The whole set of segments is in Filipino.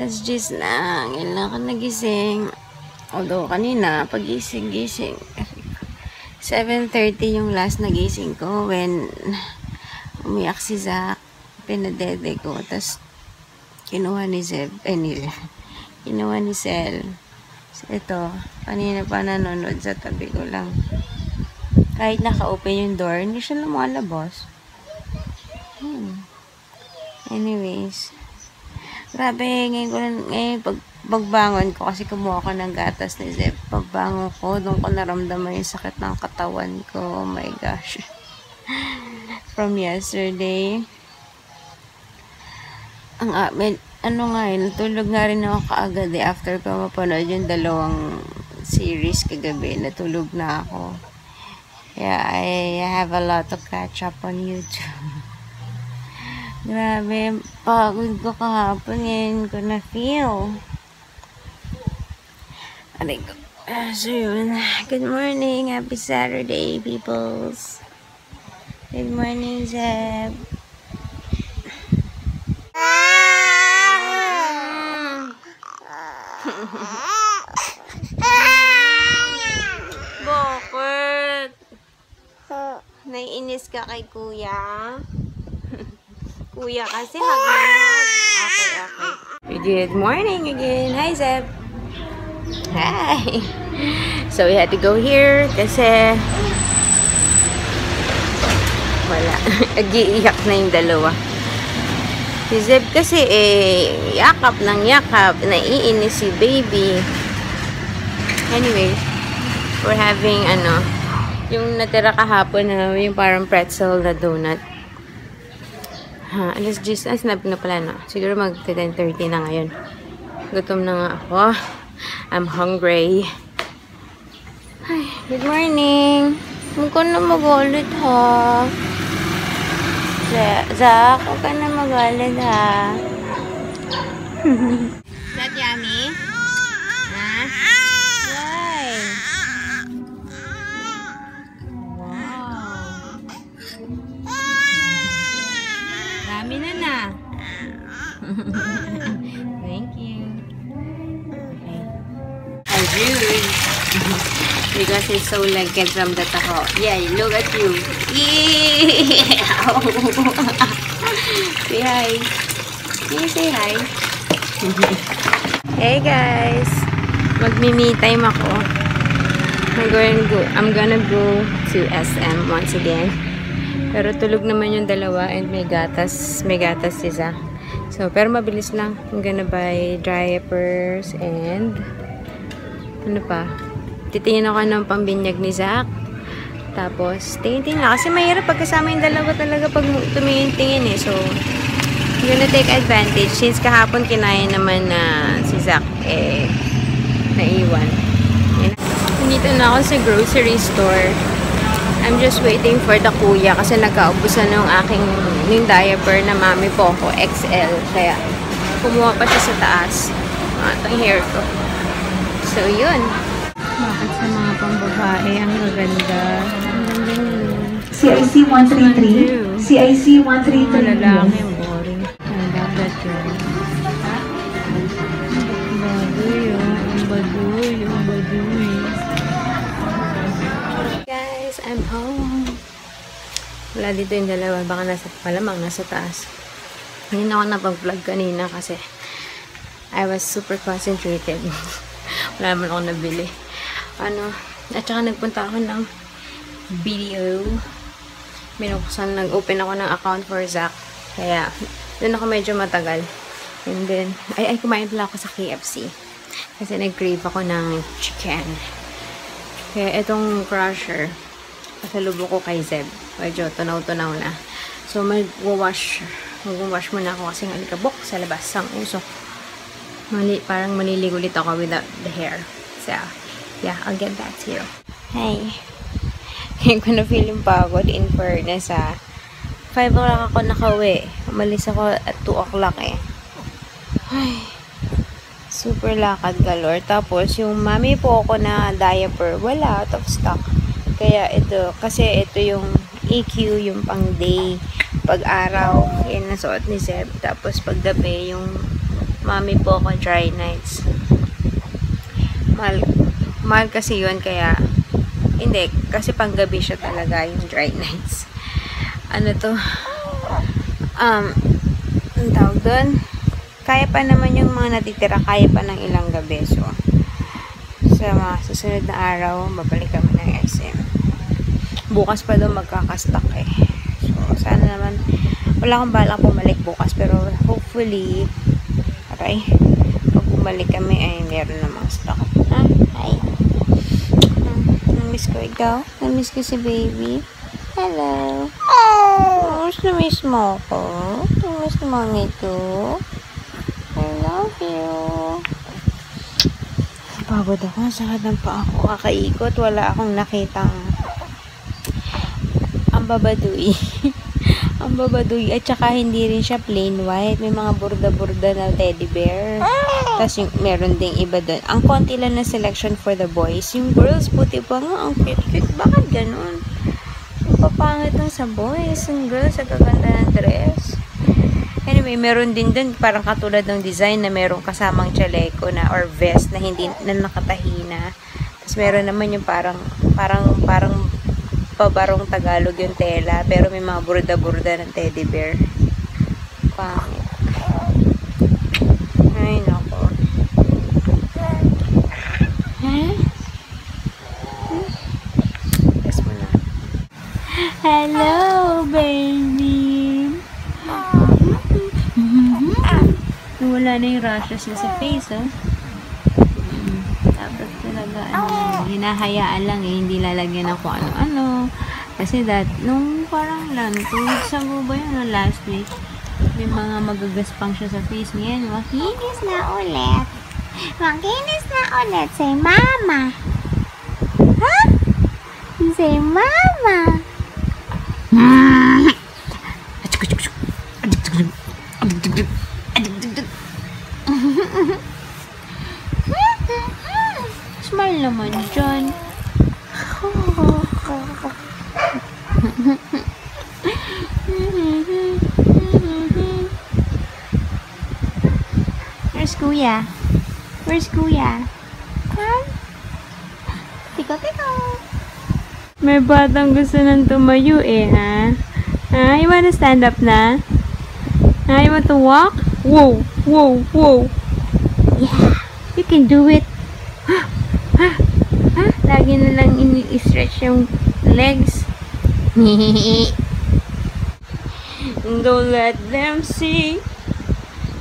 Alas 10 na. Ngayon ako nagising. Although, kanina, pagising-gising. 7:30 yung last nagising ko when umiyak si Zach. Pinadede ko. Tapos, kinuha ni Zeb. Kinuha ni Sel. So, ito. Kanina pa nanonood sa tabi ko lang. Kahit naka-open yung door, hindi siya lumalabas. Anyways. Grabe, ngayon pagbangon ko, kasi kumuha ko ng gatas ni Zeb. Pagbangon ko, doon ko naramdaman yung sakit ng katawan ko. Oh my gosh. From yesterday. Natulog nga rin ako kaagad after ko mapanood yung dalawang series kagabi. Natulog na ako. Yeah, I have a lot to catch up on YouTube. Grabe, pagod ko kahapon. Ngayon ko na-feel. Aray ko. So yun. Good morning. Happy Saturday, peoples. Good morning, Zeb. Bakit? Naiinis ka kay kuya? Kuya kasi hug na hug. Okay. Good morning again. Hi, Zeb. Hi. So, we had to go here kasi wala. Nag-iiyak na yung dalawa. Si Zeb kasi yakap ng yakap. Naiinis si baby. Anyway, we're having yung natira kahapon na yung parang pretzel na donut. Alas 10 sinabi na pala, no? Siguro mag-10:30 na ngayon. Gutom na nga ako. I'm hungry. Ay, good morning. Huwag ka na magalit, ha? Zach, huwag ka na magalit, ha? Is that yummy? Ha? Why? Dami na. Thank you. Okay. I rude. Because it's so like from the taho. Yeah, look at you. Yeah. Say hi. Can you say hi? Hey guys. Mag-me time ako. I'm gonna go to SM once again. Pero tulog naman yung dalawa and may gatas si Zach. So, pero mabilis lang. I'm gonna buy diapers and ano pa? Titingin ako ng pambinyag ni Zach. Tapos, tingin-tingin na. Kasi mahirap pagkasama yung dalawa talaga pag tumingin-tingin eh. So, I'm gonna take advantage. Since kahapon kinaya naman na si Zach naiwan. Nandito na ako sa grocery store. I'm just waiting for the kuya kasi nagkaubusan ng yung diaper na Mami Poco XL. Kaya, kumuha pa siya sa taas. Itong hair ko. So, yun. Bakit sa mga pambabae ang gaganda? CIC 133. CIC 133. Malalaki ang boring. Ang dapat yun. Baduy. Guys, I'm home. Wala dito yung dalawa. Baka malamang nasa taas. Hindi na ako napag-vlog kanina kasi I was super concentrated. Wala naman ako nabili. At saka nagpunta ako ng video. Nag-open ako ng account for Zach. Kaya, doon ako medyo matagal. And then, kumain pala ako sa KFC. Kasi nag-crave ako ng chicken. Kaya itong crusher, pasalubo ko kay Zeb. Medyo tunaw-tunaw na. So, mag-wash muna ako kasi alikabok sa labas ang usok. Parang maniligo ulit ako without the hair. So, yeah, I'll get back to you. Hey. Ngayon ko na feeling pagod in fairness 5 o'clock ako nakauwi. Umalis ako at 2 o'clock eh. Ay, super lakad galore. Tapos, yung mami po ako na diaper, wala, out of stock. Kaya ito, kasi ito yung EQ, yung pang day. Pag araw, yan nasuot ni Zeb. Tapos, pag gabi, yung mami po ako dry nights. Mahal kasi yun, kaya hindi, kasi panggabi siya talaga yung dry nights. Ano to? Ang tawag doon? Kaya pa naman yung mga natitira, kaya pa ng ilang gabi. So, sa mga susunod na araw, babalik kami ng SM. Bukas pa doon magkakastock eh. So, sana naman, wala akong balak pumalik bukas, pero hopefully, aray, pag bumalik kami ay meron namang stock. Ha? Hi. Namiss ko ikaw? Namiss ko si baby? Hello. Oh, namiss mo ako? Namiss ni mami ko? I love you. Pagod ako. Sakit ng paa ako. Kakaikot. Wala akong nakitang ang babaduy. Ang babaduy. At saka hindi rin siya plain white. May mga burda-burda na teddy bear. Tapos yung meron ding iba doon. Ang konti lang na selection for the boys. Yung girls, puti pa nga. Ang cute-cute. Bakit ganun? Ang papangit ng sa boys. Yung girls, ang gaganda ng dress. Anyway, meron din doon parang katulad ng design na merong kasamang chaleco na or vest na hindi na nakatahi na. Tapos meron naman yung parang pabarong Tagalog yung tela, pero may mga burda-burda ng teddy bear. Pangit. Ay, nako. Huh? Yes mo na. Hello, baby. Wala na yung rashes na sa face, oh. Tapos talaga, hinahayaan lang eh, hindi lalagyan ako ano-ano. Kasi nung parang lang, 2 weeks ago ba yun, last week, may mga magagaspang siya sa face. Ngayon, makinis na ulit. Makinis na ulit. Say, mama. Ha? Say, mama. Smile naman dyan. Where's Kuya? Where's Kuya? Come. Tiko-tiko. May batang gusto nang tumayo eh, ha? Ha? You wanna stand up na? Ha? You want to walk? Whoa! Whoa! Whoa! Yeah! You can do it! Ha? Lagi na lang ini-stretch yung legs. Don't let them see.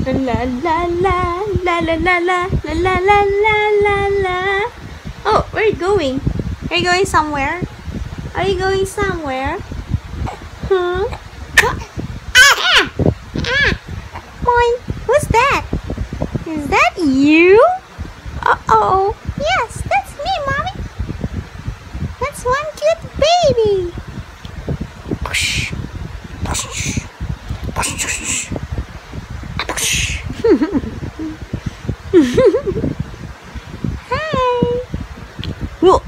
La la la la la la la la la la la la la. Oh, where are you going? Are you going somewhere? Are you going somewhere? Huh? Boy, who's that? Is that you? Uh-oh. Yes, that's me, Mommy. That's one cute baby. Push. Push. Push. Push. Hi. Whoa.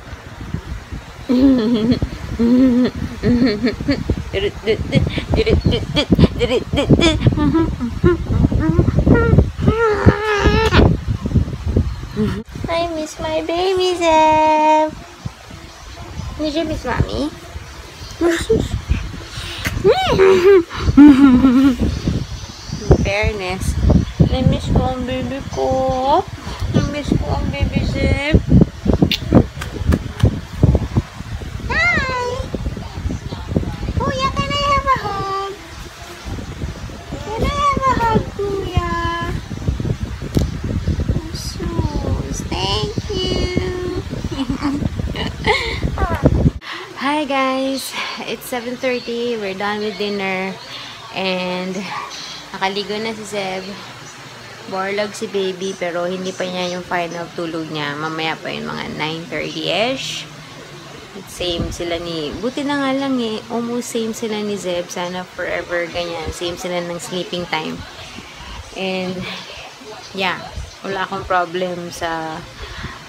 I miss my baby, Zeb. Did you miss Mommy? In fairness, I miss ko ang baby ko. I miss ko ang baby Zeb. Hi! Kuya, can I have a hug? Can I have a hug, Kuya? Thank you. Hi guys, it's 7:30. We're done with dinner and nakaligo na si Zeb. Borlag si baby, pero hindi pa niya yung final tulog niya. Mamaya pa yun, mga 9:30ish. Same sila ni, buti na nga lang eh, almost same sila ni Zeb. Sana forever ganyan. Same sila ng sleeping time. And, yeah, wala akong problem sa,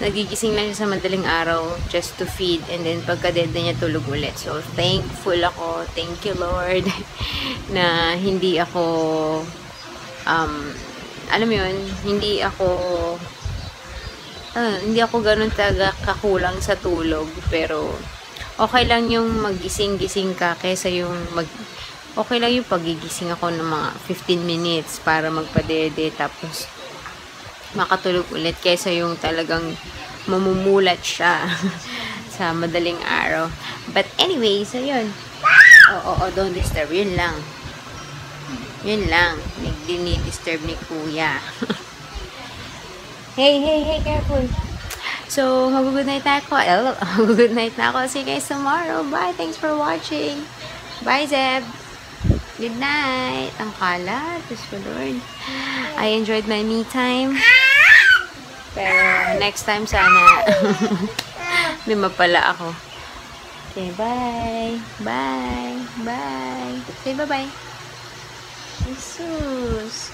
nagigising lang siya sa madaling araw just to feed. And then, pagka-dead na niya, tulog ulit. So, thankful ako. Thank you, Lord, na hindi ako, alam mo yun, hindi ako ganun talaga kakulang sa tulog, pero okay lang yung maggising-gising ka kaysa yung okay lang yung pagigising ako ng mga 15 minutes para magpadede tapos makatulog ulit kaysa yung talagang mamumulat siya sa madaling araw. But anyway, so yun. Don't disturb. Yun lang. Yun lang. Dinidisturb ni Kuya. Hey, careful. So, mag-good night na ako. Mag-good night na ako. See you guys tomorrow. Bye. Thanks for watching. Bye, Zeb. Good night. Ang kalat. Diyos ko, Lord. I enjoyed my me time. Pero, next time sana, may mapala ako. Okay, bye. Bye. Bye. Say bye-bye. Jesus.